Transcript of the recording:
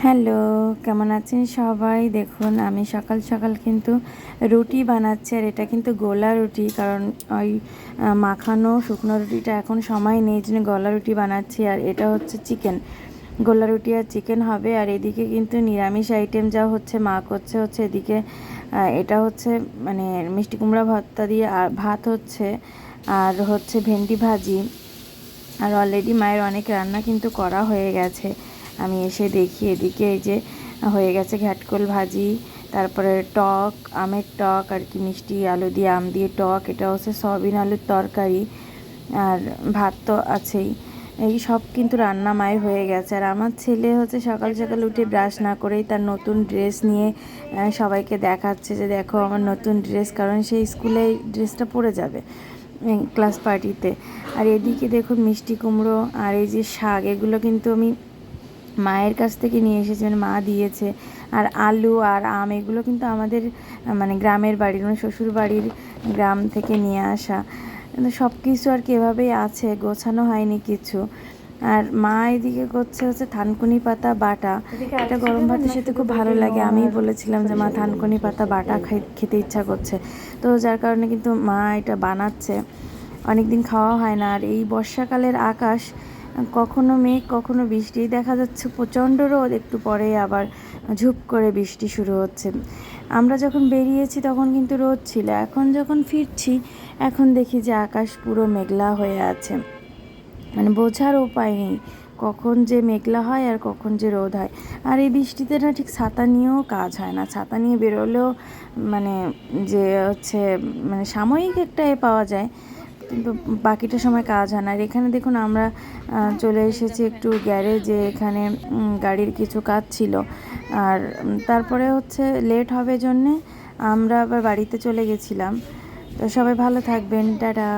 Hello, কেমন আছেন সবাই? দেখুন আমি সকাল সকাল কিন্তু রুটি বানাচ্ছি, আর এটা কিন্তু গোলা রুটি। কারণ ওই মাখানো শুকনো রুটিটা এখন সময় নেই, জন্য গোলা রুটি বানাচ্ছি। আর এটা হচ্ছে চিকেন, গোলা রুটি আর চিকেন হবে। আর এদিকে কিন্তু নিরামিষ আইটেম যা হচ্ছে, মা করছে হচ্ছে এদিকে এটা হচ্ছে মানে মিষ্টি কুমড়া ভর্তা দিয়ে, আর ভাত হচ্ছে, আর হচ্ছে ভেন্ডি ভাজি। আর অলরেডি মায়ের অনেক রান্না কিন্তু করা হয়ে গেছে। আমি এসে দেখি এদিকে এই যে হয়ে গেছে ঘ্যাটকোল ভাজি, তারপরে টক, আমের টক আর কি, মিষ্টি আলু দিয়ে আম দিয়ে টক, এটা হচ্ছে সয়াবিন আলুর তরকারি, আর ভাত তো আছেই। এই সব কিন্তু রান্না মায়ের হয়ে গেছে। আর আমার ছেলে হচ্ছে সকাল সকাল উঠে ব্রাশ না করেই তার নতুন ড্রেস নিয়ে সবাইকে দেখাচ্ছে যে দেখো আমার নতুন ড্রেস, কারণ সেই স্কুলে ড্রেসটা পরে যাবে ক্লাস পার্টিতে। আর এদিকে দেখুন মিষ্টি কুমড়ো আর এই যে শাক, এগুলো কিন্তু আমি মায়ের কাছ থেকে নিয়ে এসেছি, মানে মা দিয়েছে। আর আলু আর আম, এগুলো কিন্তু আমাদের মানে গ্রামের বাড়ির, মানে শ্বশুর বাড়ির গ্রাম থেকে নিয়ে আসা। সব কিছু আর কি এভাবেই আছে, গোছানো হয়নি কিছু। আর মা এদিকে করছে হচ্ছে থানকুনি পাতা বাটা। এটা গরম ভাতের সাথে খুব ভালো লাগে। আমিই বলেছিলাম যে মা থানকুনি পাতা বাটা খেতে ইচ্ছা করছে, তো যার কারণে কিন্তু মা এটা বানাচ্ছে। অনেক দিন খাওয়া হয় না। আর এই বর্ষাকালের আকাশ, কখনো মেঘ কখনো বৃষ্টি, দেখা যাচ্ছে প্রচণ্ড রোদ, একটু পরে আবার ঝুপ করে বৃষ্টি শুরু হচ্ছে। আমরা যখন বেরিয়েছি তখন কিন্তু রোদ ছিল, এখন যখন ফিরছি এখন দেখি যে আকাশ পুরো মেঘলা হয়ে আছে। মানে বোঝার উপায় নেই কখন যে মেঘলা হয় আর কখন যে রোদ হয়। আর এই বৃষ্টিতে না ঠিক ছাতা নিয়েও কাজ হয় না, ছাতা নিয়ে বেরোলেও মানে যে হচ্ছে মানে সাময়িক একটা পাওয়া যায়, কিন্তু বাকিটা সময় কাজ হয় না। আর এখানে দেখুন আমরা চলে এসেছি একটু গ্যারেজে, এখানে গাড়ির কিছু কাজ ছিল। আর তারপরে হচ্ছে লেট হবে জন্যে আমরা আবার বাড়িতে চলে গেছিলাম। তো সবাই ভালো থাকবেন, টাটা।